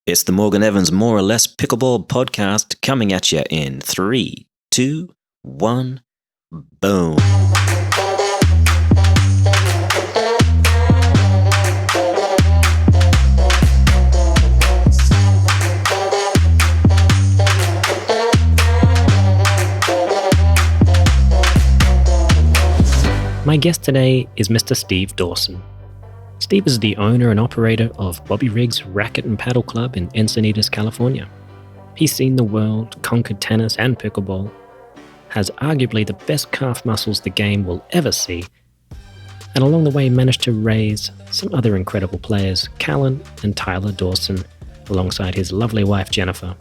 It's the Morgan Evans More or Less Pickleball podcast coming at you in 3, 2, 1, boom. My guest today is Mr. Steve Dawson. Steve is the owner and operator of Bobby Riggs Racquet and Paddle Club in Encinitas, California. He's seen the world, conquered tennis and pickleball, has arguably the best calf muscles the game will ever see, and along the way managed to raise some other incredible players, Callum and Tyler Dawson, alongside his lovely wife Jennifer.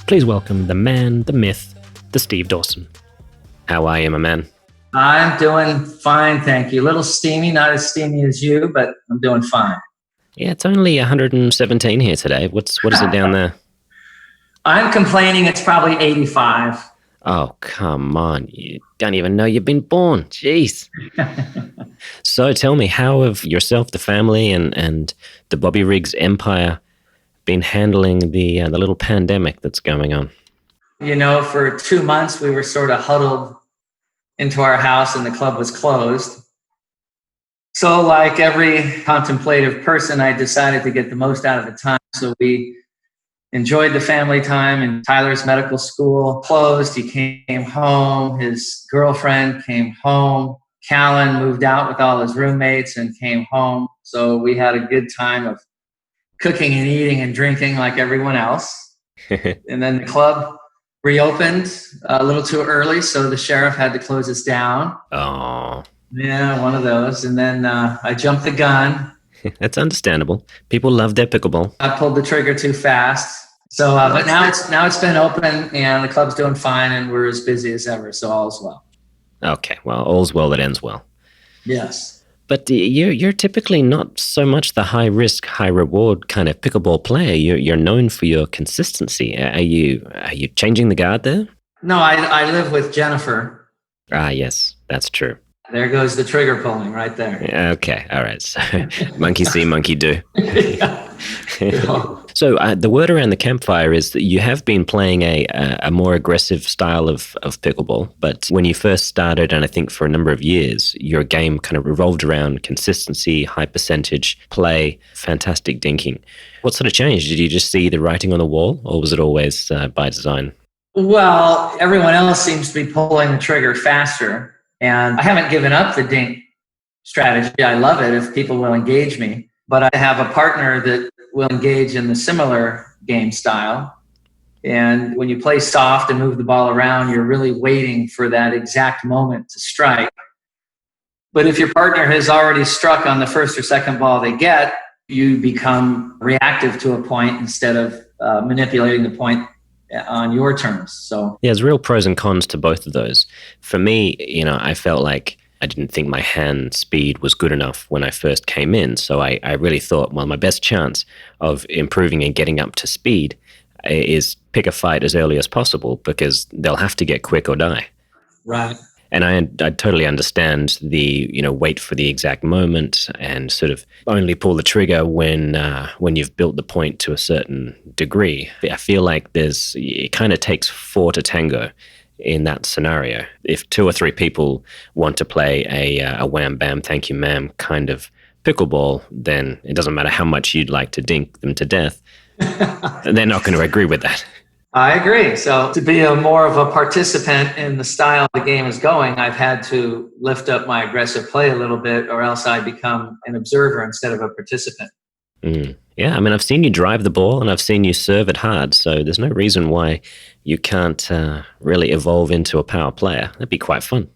Please welcome the man, the myth, the Steve Dawson. How are you, my man? I'm doing fine, thank you. A little steamy, not as steamy as you, but I'm doing fine. Yeah, it's only 117 here today. What is it down there? I'm complaining it's probably 85. Oh, come on. You don't even know you've been born. Jeez. So tell me, how have yourself, the family, and the Bobby Riggs empire been handling the little pandemic that's going on? You know, for 2 months, we were sort of huddled into our house and the club was closed. So like every contemplative person, I decided to get the most out of the time. So we enjoyed the family time, and Tyler's medical school closed. He came home. His girlfriend came home. Callum moved out with all his roommates and came home. So we had a good time of cooking and eating and drinking like everyone else. And then the club reopened a little too early, so the sheriff had to close us down. Oh. Yeah, one of those. And then I jumped the gun. That's understandable. People love their pickleball. I pulled the trigger too fast. So, but now it's been open and the club's doing fine and we're as busy as ever. So all's well. Okay, well, all's well that ends well. Yes. But you're typically not so much the high risk, high reward kind of pickleball player. You're known for your consistency. Are you changing the guard there? No, I live with Jennifer. Ah, yes, that's true. There goes the trigger pulling right there. Okay, all right. So monkey see, monkey do. Yeah. So the word around the campfire is that you have been playing a more aggressive style of pickleball, but when you first started, and I think for a number of years, your game kind of revolved around consistency, high percentage play, fantastic dinking. What sort of changed? Did you just see the writing on the wall, or was it always by design? Well, everyone else seems to be pulling the trigger faster, and I haven't given up the dink strategy. I love it if people will engage me, but I have a partner that will engage in the similar game style. And when you play soft and move the ball around, you're really waiting for that exact moment to strike. But if your partner has already struck on the first or second ball they get, you become reactive to a point instead of manipulating the point on your terms. So yeah, there's real pros and cons to both of those. For me, I felt like I didn't think my hand speed was good enough when I first came in. So I really thought, well, my best chance of improving and getting up to speed is pick a fight as early as possible, because they'll have to get quick or die. Right. And I totally understand the, wait for the exact moment and sort of only pull the trigger when you've built the point to a certain degree. I feel like it kind of takes 4 to tango in that scenario. If 2 or 3 people want to play a wham bam thank you ma'am kind of pickleball, then it doesn't matter how much you'd like to dink them to death. They're not going to agree with that. I agree. So to be more of a participant in the style the game is going, I've had to lift up my aggressive play a little bit, or else I become an observer instead of a participant. Yeah, I mean, I've seen you drive the ball and I've seen you serve it hard, so there's no reason why you can't really evolve into a power player. That'd be quite fun.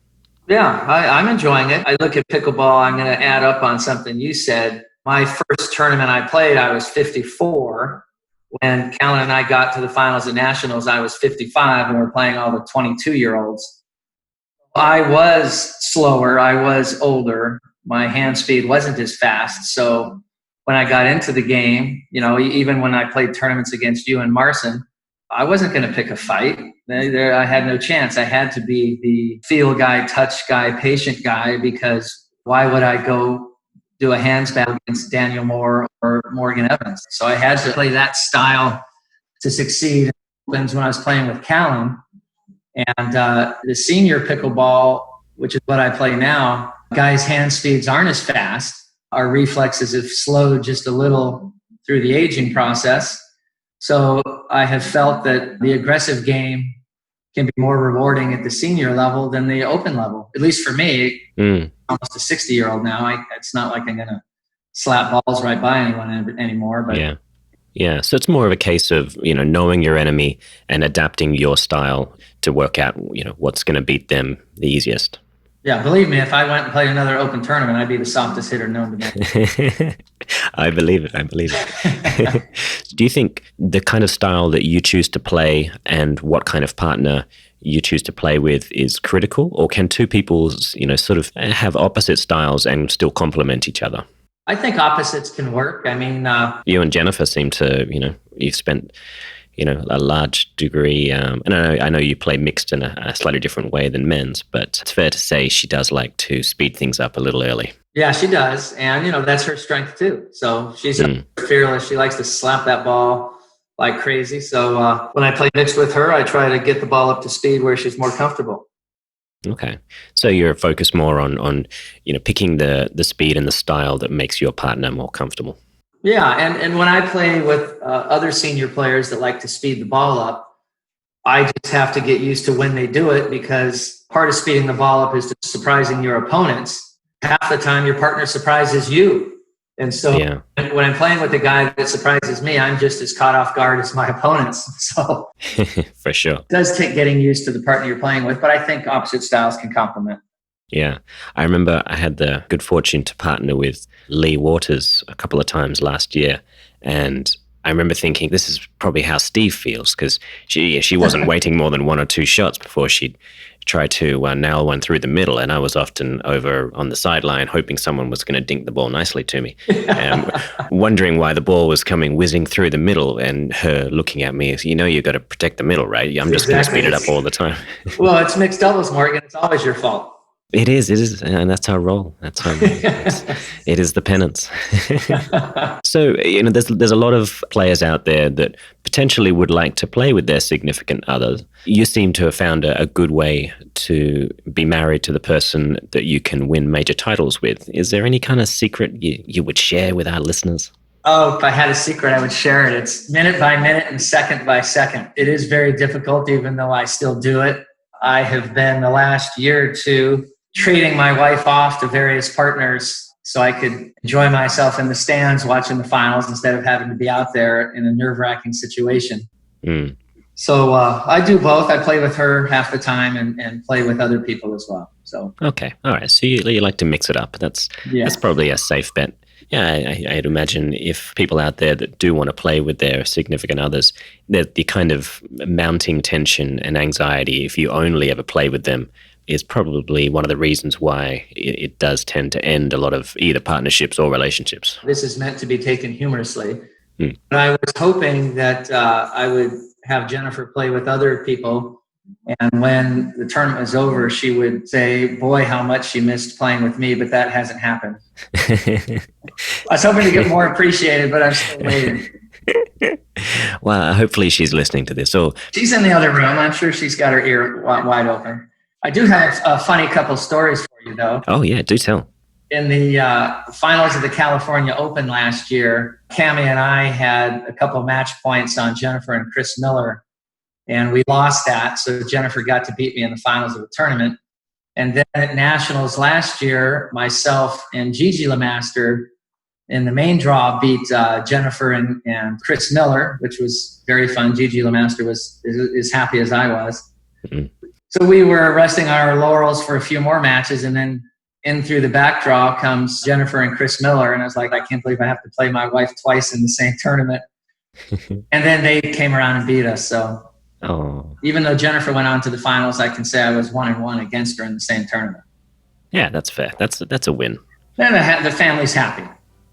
Yeah, I'm enjoying it. I look at pickleball, I'm going to add up on something you said. My first tournament I played, I was 54. When Callum and I got to the finals of nationals, I was 55, and we're playing all the 22-year-olds. I was slower. I was older. My hand speed wasn't as fast. So when I got into the game, even when I played tournaments against you and Marcin, I wasn't going to pick a fight. I had no chance. I had to be the feel guy, touch guy, patient guy, because why would I go do a hands battle against Daniel Moore or Morgan Evans. So I had to play that style to succeed. When I was playing with Callum, and the senior pickleball, which is what I play now, guys' hand speeds aren't as fast. Our reflexes have slowed just a little through the aging process. So I have felt that the aggressive game can be more rewarding at the senior level than the open level. At least for me, almost a 60-year-old now. It's not like I'm going to slap balls right by anyone anymore. But yeah. So it's more of a case of, knowing your enemy and adapting your style to work out, what's going to beat them the easiest. Yeah, believe me, if I went and played another open tournament, I'd be the softest hitter known to me. I believe it. Do you think the kind of style that you choose to play and what kind of partner you choose to play with is critical? Or can two people, sort of have opposite styles and still complement each other? I think opposites can work. I mean... you and Jennifer seem to, you've spent... a large degree. And I know you play mixed in a slightly different way than men's, but it's fair to say she does like to speed things up a little early. Yeah, she does. And, that's her strength too. So she's fearless. She likes to slap that ball like crazy. So when I play mixed with her, I try to get the ball up to speed where she's more comfortable. Okay. So you're focused more on picking the speed and the style that makes your partner more comfortable. Yeah, and when I play with other senior players that like to speed the ball up, I just have to get used to when they do it, because part of speeding the ball up is surprising your opponents. Half the time, your partner surprises you. And so when I'm playing with a guy that surprises me, I'm just as caught off guard as my opponents. So for sure. It does take getting used to the partner you're playing with, but I think opposite styles can complement. Yeah. I remember I had the good fortune to partner with Lee Waters a couple of times last year. And I remember thinking, this is probably how Steve feels, because she wasn't waiting more than one or two shots before she'd try to nail one through the middle. And I was often over on the sideline hoping someone was going to dink the ball nicely to me, wondering why the ball was coming whizzing through the middle, and her looking at me as, you've got to protect the middle, right? I'm just going to speed it up all the time. Well, it's mixed doubles, Morgan. It's always your fault. It is, and that's our role. It is the penance. So, there's a lot of players out there that potentially would like to play with their significant others. You seem to have found a good way to be married to the person that you can win major titles with. Is there any kind of secret you would share with our listeners? Oh, if I had a secret, I would share it. It's minute by minute and second by second. It is very difficult, even though I still do it. I have been the last year or two trading my wife off to various partners so I could enjoy myself in the stands watching the finals instead of having to be out there in a nerve-wracking situation. So I do both. I play with her half the time and play with other people as well. So okay, all right. So you like to mix it up. That's probably a safe bet. Yeah, I'd imagine if people out there that do want to play with their significant others, that the kind of mounting tension and anxiety, if you only ever play with them, is probably one of the reasons why it does tend to end a lot of either partnerships or relationships. This is meant to be taken humorously. But I was hoping that I would have Jennifer play with other people, and when the tournament was over, she would say, boy, how much she missed playing with me, but that hasn't happened. I was hoping to get more appreciated, but I'm still waiting. Well, hopefully she's listening to this. She's in the other room. I'm sure she's got her ear wide open. I do have a funny couple stories for you, though. Oh, yeah, do tell. In the finals of the California Open last year, Cammie and I had a couple of match points on Jennifer and Chris Miller, and we lost that. So Jennifer got to beat me in the finals of the tournament. And then at Nationals last year, myself and Gigi LeMaster in the main draw beat Jennifer and Chris Miller, which was very fun. Gigi LeMaster was as happy as I was. Mm-hmm. So we were resting on our laurels for a few more matches, and then in through the back draw comes Jennifer and Chris Miller, and I was like, I can't believe I have to play my wife twice in the same tournament. And then they came around and beat us. So even though Jennifer went on to the finals, I can say I was 1-1 against her in the same tournament. Yeah, that's fair. That's a win. And the family's happy.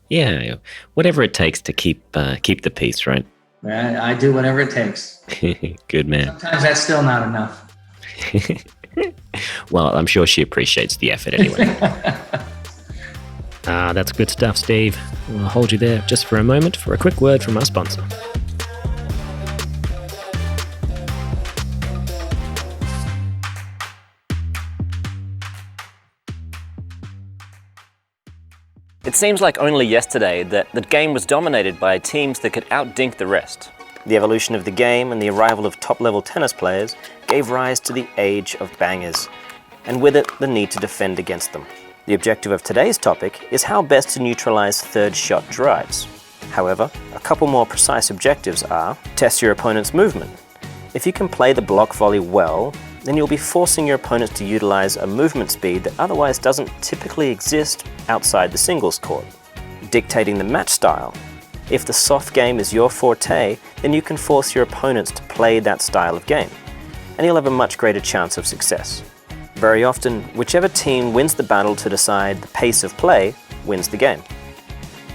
Yeah, whatever it takes to keep the peace, right? I do whatever it takes. Good man. Sometimes that's still not enough. Well, I'm sure she appreciates the effort anyway. Ah, that's good stuff, Steve. I'll hold you there just for a moment for a quick word from our sponsor. It seems like only yesterday that the game was dominated by teams that could outdink the rest. The evolution of the game and the arrival of top-level tennis players gave rise to the age of bangers, and with it, the need to defend against them. The objective of today's topic is how best to neutralize third shot drives. However, a couple more precise objectives are: test your opponent's movement. If you can play the block volley well, then you'll be forcing your opponents to utilize a movement speed that otherwise doesn't typically exist outside the singles court. Dictating the match style. If the soft game is your forte, then you can force your opponents to play that style of game, and you'll have a much greater chance of success. Very often, whichever team wins the battle to decide the pace of play wins the game.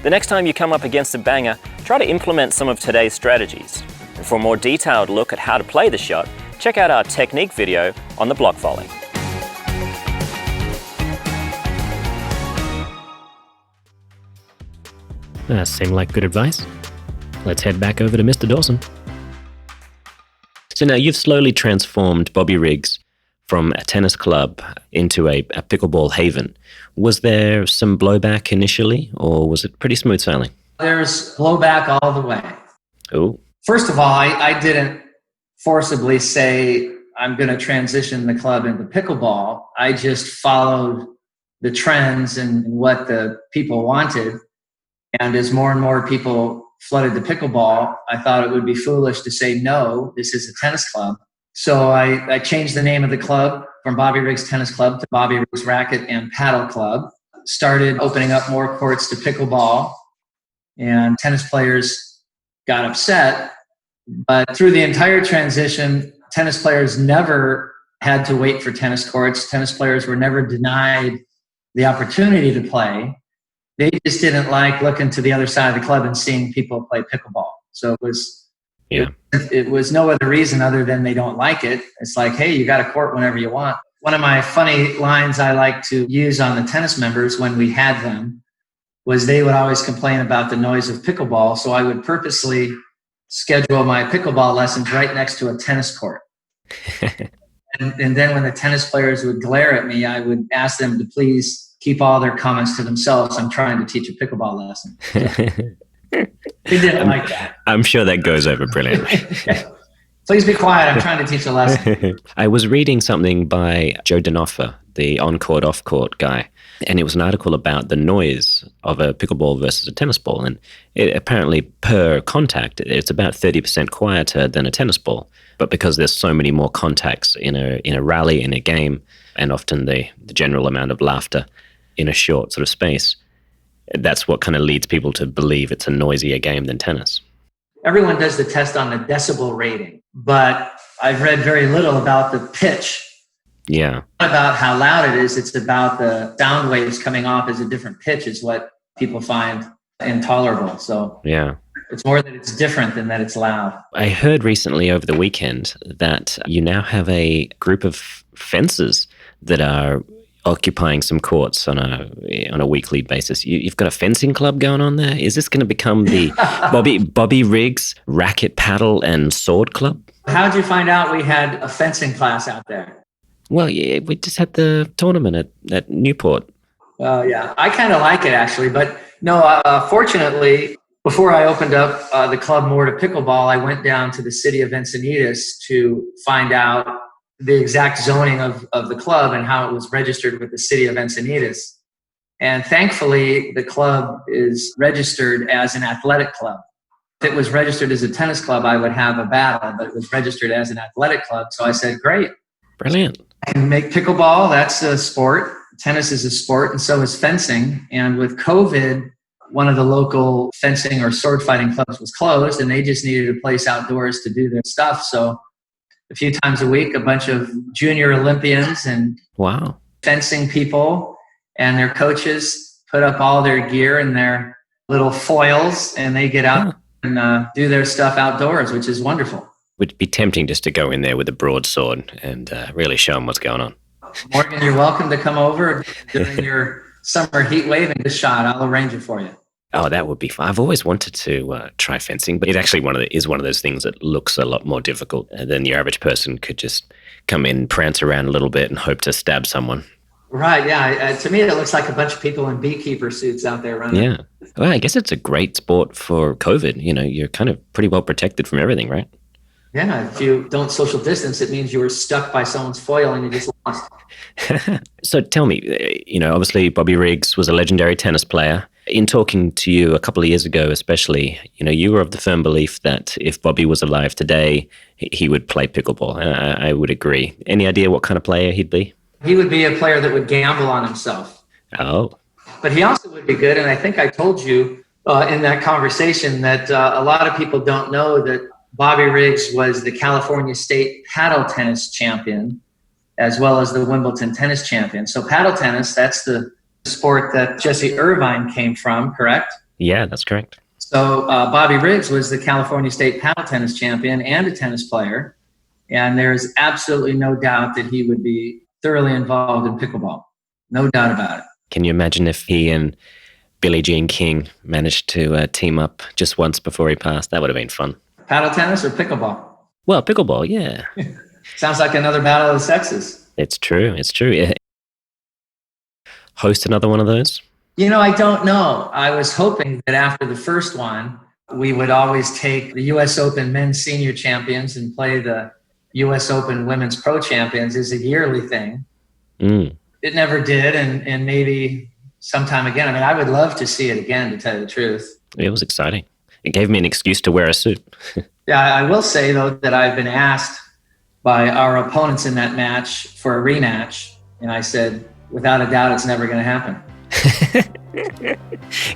The next time you come up against a banger, try to implement some of today's strategies. And for a more detailed look at how to play the shot, check out our technique video on the block volley. That seemed like good advice. Let's head back over to Mr. Dawson. So now you've slowly transformed Bobby Riggs from a tennis club into a pickleball haven. Was there some blowback initially, or was it pretty smooth sailing? There's blowback all the way. Oh. First of all, I didn't forcibly say I'm going to transition the club into pickleball. I just followed the trends and what the people wanted. And as more and more people flooded the pickleball, I thought it would be foolish to say, no, this is a tennis club. So I changed the name of the club from Bobby Riggs Tennis Club to Bobby Riggs Racquet and Paddle Club. Started opening up more courts to pickleball, and tennis players got upset. But through the entire transition, tennis players never had to wait for tennis courts. Tennis players were never denied the opportunity to play. They just didn't like looking to the other side of the club and seeing people play pickleball. So it was no other reason other than they don't like it. It's like, hey, you got a court whenever you want. One of my funny lines I like to use on the tennis members when we had them was they would always complain about the noise of pickleball. So I would purposely schedule my pickleball lessons right next to a tennis court. and then when the tennis players would glare at me, I would ask them to please keep all their comments to themselves. I'm trying to teach a pickleball lesson. They didn't like that. I'm sure that goes over brilliantly. Please be quiet. I'm trying to teach a lesson. I was reading something by Joe D'Onofrio, the on-court, off-court guy, and it was an article about the noise of a pickleball versus a tennis ball. And it, apparently, per contact, it's about 30% quieter than a tennis ball. But because there's so many more contacts in a rally, in a game, and often the general amount of laughter in a short sort of space, that's what kind of leads people to believe it's a noisier game than tennis. Everyone does the test on the decibel rating, but I've read very little about the pitch. Yeah. Not about how loud it is. It's about the sound waves coming off as a different pitch is what people find intolerable. So yeah, it's more that it's different than that it's loud. I heard recently over the weekend that you now have a group of fencers that are occupying some courts on a weekly basis. You've got a fencing club going on there. Is this going to become the Bobby Riggs Racquet, Paddle, and Sword Club? How'd you find out we had a fencing class out there? Well, yeah, we just had the tournament at Newport. Well, yeah, I kind of like it actually, but no. Fortunately, before I opened up the club more to pickleball, I went down to the city of Encinitas to find out the exact zoning of the club and how it was registered with the city of Encinitas. And thankfully, the club is registered as an athletic club. If it was registered as a tennis club, I would have a battle, but it was registered as an athletic club. So I said, great. Brilliant. I can make pickleball. That's a sport. Tennis is a sport, and so is fencing. And with COVID, one of the local fencing or sword fighting clubs was closed, and they just needed a place outdoors to do their stuff. So a few times a week, a bunch of junior Olympians and fencing people and their coaches put up all their gear and their little foils, and they get out and do their stuff outdoors, which is wonderful. Would be tempting just to go in there with a broadsword and really show them what's going on. Morgan, you're welcome to come over during your summer heat wave and get a shot. I'll arrange it for you. Oh, that would be fun. I've always wanted to try fencing, but it actually is one of those things that looks a lot more difficult than your average person could just come in, prance around a little bit and hope to stab someone. Right, yeah. To me, it looks like a bunch of people in beekeeper suits out there running. Yeah. Well, I guess it's a great sport for COVID. You know, you're kind of pretty well protected from everything, right? Yeah, if you don't social distance, it means you were stuck by someone's foil and you just lost. So tell me, you know, obviously Bobby Riggs was a legendary tennis player. In talking to you a couple of years ago, especially, you know, you were of the firm belief that if Bobby was alive today, he would play pickleball. I would agree. Any idea what kind of player he'd be? He would be a player that would gamble on himself. Oh. But he also would be good. And I think I told you in that conversation that a lot of people don't know that Bobby Riggs was the California State paddle tennis champion, as well as the Wimbledon tennis champion. So paddle tennis, that's the sport that Jesse Irvine came from, correct? Yeah, that's correct. So Bobby Riggs was the California State paddle tennis champion and a tennis player. And there's absolutely no doubt that he would be thoroughly involved in pickleball. No doubt about it. Can you imagine if he and Billie Jean King managed to team up just once before he passed? That would have been fun. Paddle tennis or pickleball? Well, pickleball, yeah. Sounds like another battle of the sexes. It's true. It's true. Yeah. Host another one of those? You know, I don't know. I was hoping that after the first one, we would always take the U.S. Open men's senior champions and play the U.S. Open women's pro champions as a yearly thing. It never did, and maybe sometime again. I mean, I would love to see it again, to tell you the truth. It was exciting. It gave me an excuse to wear a suit. Yeah, I will say, though, that I've been asked by our opponents in that match for a rematch, and I said, without a doubt, it's never going to happen.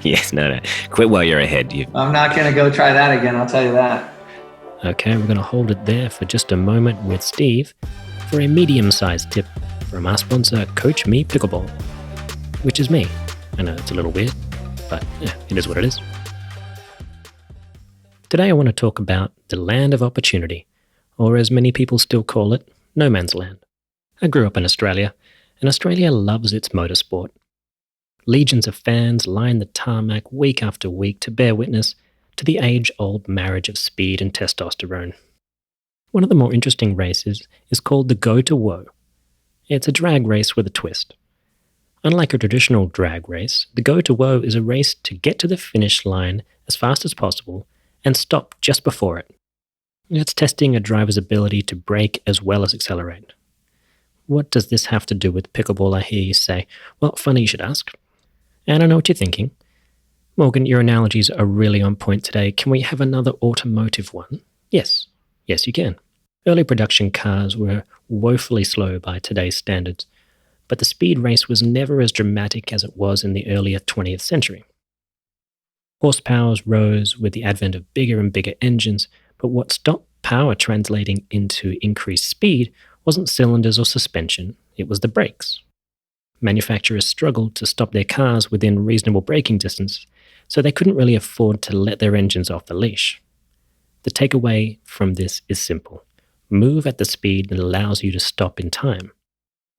Yes, no. Quit while you're ahead. I'm not going to go try that again, I'll tell you that. Okay, we're going to hold it there for just a moment with Steve for a medium-sized tip from our sponsor, Coach Me Pickleball, which is me. I know it's a little weird, but yeah, it is what it is. Today I want to talk about the land of opportunity, or as many people still call it, no man's land. I grew up in Australia, and Australia loves its motorsport. Legions of fans line the tarmac week after week to bear witness to the age-old marriage of speed and testosterone. One of the more interesting races is called the Go to Woe. It's a drag race with a twist. Unlike a traditional drag race, the Go to Woe is a race to get to the finish line as fast as possible and stop just before it. It's testing a driver's ability to brake as well as accelerate. What does this have to do with pickleball, I hear you say? Well, funny you should ask. And I know what you're thinking. Morgan, your analogies are really on point today. Can we have another automotive one? Yes. Yes, you can. Early production cars were woefully slow by today's standards, but the speed race was never as dramatic as it was in the earlier 20th century. Horsepowers rose with the advent of bigger and bigger engines, but what stopped power translating into increased speed wasn't cylinders or suspension, it was the brakes. Manufacturers struggled to stop their cars within reasonable braking distance, so they couldn't really afford to let their engines off the leash. The takeaway from this is simple. Move at the speed that allows you to stop in time.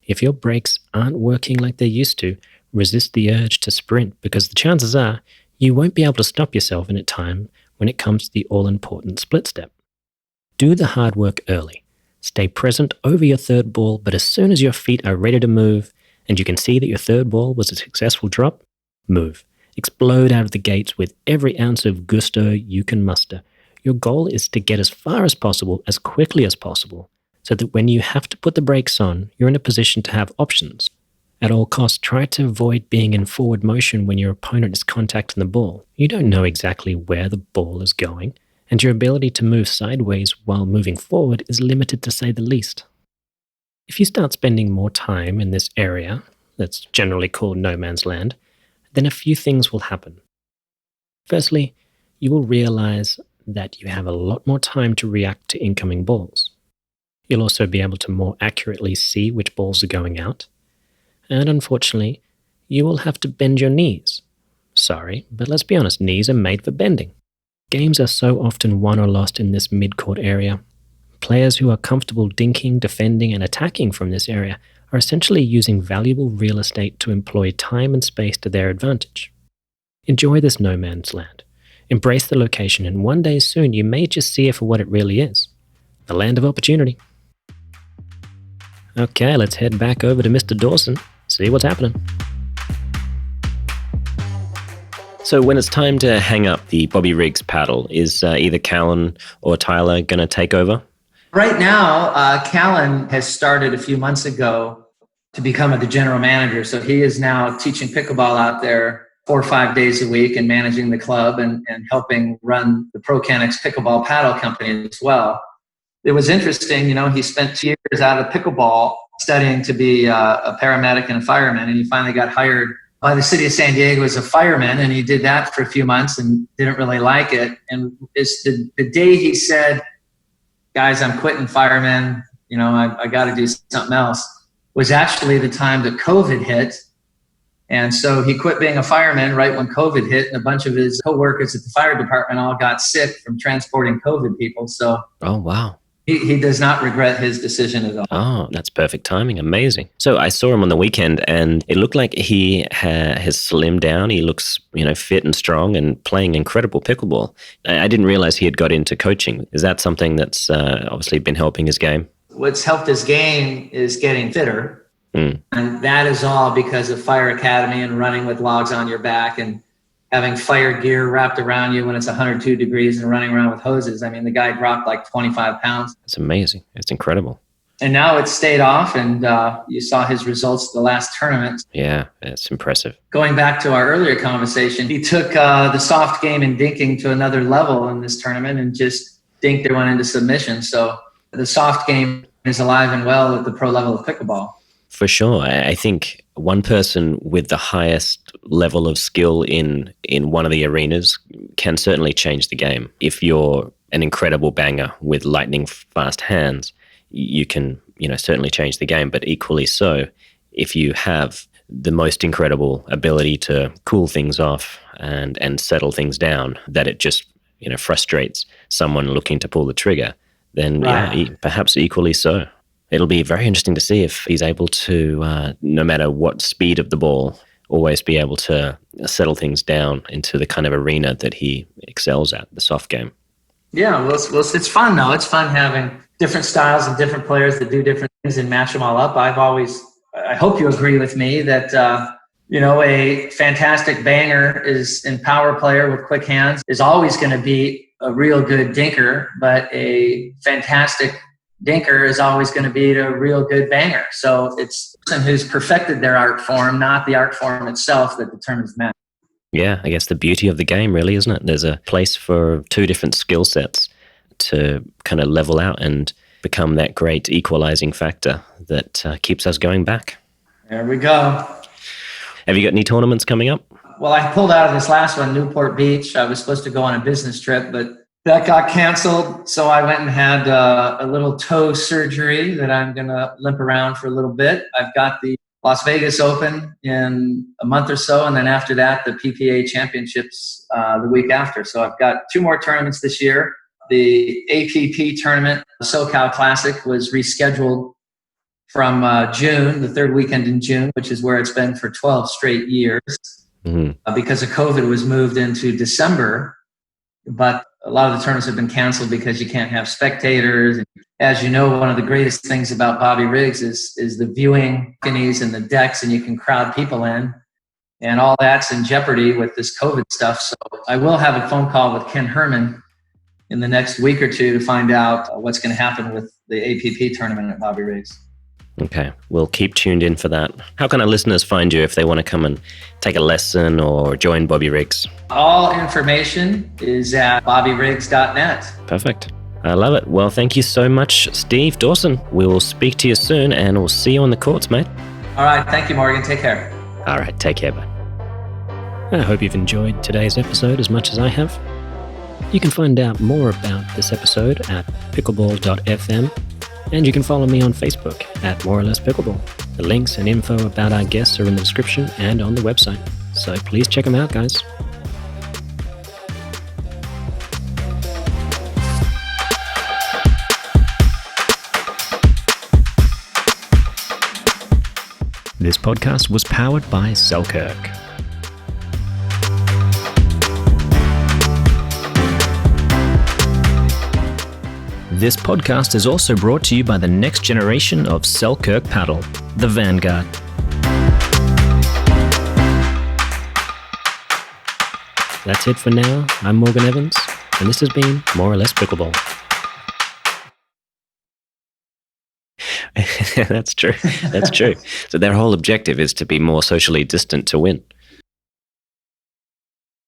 If your brakes aren't working like they used to, resist the urge to sprint, because the chances are you won't be able to stop yourself in a time when it comes to the all-important split step. Do the hard work early. Stay present over your third ball, but as soon as your feet are ready to move and you can see that your third ball was a successful drop, move. Explode out of the gates with every ounce of gusto you can muster. Your goal is to get as far as possible, as quickly as possible, so that when you have to put the brakes on, you're in a position to have options. At all costs, try to avoid being in forward motion when your opponent is contacting the ball. You don't know exactly where the ball is going, and your ability to move sideways while moving forward is limited to say the least. If you start spending more time in this area, that's generally called no man's land, then a few things will happen. Firstly, you will realize that you have a lot more time to react to incoming balls. You'll also be able to more accurately see which balls are going out. And unfortunately, you will have to bend your knees. Sorry, but let's be honest, knees are made for bending. Games are so often won or lost in this mid-court area. Players who are comfortable dinking, defending, and attacking from this area are essentially using valuable real estate to employ time and space to their advantage. Enjoy this no man's land. Embrace the location, and one day soon you may just see it for what it really is, the land of opportunity. Okay, let's head back over to Mr. Dawson, see what's happening. So when it's time to hang up the Bobby Riggs paddle, is either Callum or Tyler going to take over? Right now, Callum has started a few months ago to become the general manager. So he is now teaching pickleball out there 4 or 5 days a week and managing the club and helping run the ProCanix Pickleball Paddle Company as well. It was interesting, he spent 2 years out of pickleball studying to be a paramedic and a fireman, and he finally got hired by the city of San Diego as a fireman, and he did that for a few months and didn't really like it. And it's the day he said, guys, I'm quitting fireman, I got to do something else, was actually the time that COVID hit. And so he quit being a fireman right when COVID hit, and a bunch of his coworkers at the fire department all got sick from transporting COVID people. So, oh, wow. He does not regret his decision at all. Oh, that's perfect timing. Amazing. So I saw him on the weekend, and it looked like he has slimmed down. He looks, fit and strong and playing incredible pickleball. I didn't realize he had got into coaching. Is that something that's obviously been helping his game? What's helped his game is getting fitter. And that is all because of Fire Academy and running with logs on your back and having fire gear wrapped around you when it's 102 degrees and running around with hoses. I mean, the guy dropped like 25 pounds. It's amazing. It's incredible. And now it's stayed off, and you saw his results the last tournament. Yeah, it's impressive. Going back to our earlier conversation, he took the soft game and dinking to another level in this tournament and just dinked everyone into submission. So the soft game is alive and well at the pro level of pickleball. For sure. I think one person with the highest level of skill in one of the arenas can certainly change the game. If you're an incredible banger with lightning fast hands, you can, certainly change the game. But equally so, if you have the most incredible ability to cool things off and settle things down, that it just, frustrates someone looking to pull the trigger, then perhaps equally so. It'll be very interesting to see if he's able to, no matter what speed of the ball, always be able to settle things down into the kind of arena that he excels at, the soft game. Yeah, well, it's fun, though. It's fun having different styles and different players that do different things and match them all up. I hope you agree with me that, a fantastic banger is in power player with quick hands is always going to be a real good dinker, but a fantastic dinker is always going to be a real good banger. So it's the person who's perfected their art form, not the art form itself, that determines match. Yeah, I guess the beauty of the game really, isn't it? There's a place for two different skill sets to kind of level out and become that great equalizing factor that keeps us going back. There we go. Have you got any tournaments coming up? Well, I pulled out of this last one, Newport Beach. I was supposed to go on a business trip, but that got canceled. So I went and had a little toe surgery that I'm going to limp around for a little bit. I've got the Las Vegas Open in a month or so. And then after that, the PPA Championships the week after. So I've got 2 more tournaments this year. The APP tournament, the SoCal Classic, was rescheduled from June, the 3rd weekend in June, which is where it's been for 12 straight years. Because of COVID, was moved into December. But a lot of the tournaments have been canceled because you can't have spectators. As you know, one of the greatest things about Bobby Riggs is the viewing balconies and the decks, and you can crowd people in. And all that's in jeopardy with this COVID stuff. So I will have a phone call with Ken Herman in the next week or two to find out what's going to happen with the APP tournament at Bobby Riggs. Okay, we'll keep tuned in for that. How can our listeners find you if they want to come and take a lesson or join Bobby Riggs? All information is at bobbyriggs.net. Perfect. I love it. Well, thank you so much, Steve Dawson. We will speak to you soon, and we'll see you on the courts, mate. All right. Thank you, Morgan. Take care. All right. Take care, bud. I hope you've enjoyed today's episode as much as I have. You can find out more about this episode at pickleball.fm, and you can follow me on Facebook at More or Less Pickleball. The links and info about our guests are in the description and on the website, so please check them out, guys. This podcast was powered by Selkirk. This podcast is also brought to you by the next generation of Selkirk paddle, the Vanguard. That's it for now. I'm Morgan Evans, and this has been More or Less Pickleball. That's true. That's true. So their whole objective is to be more socially distant to win.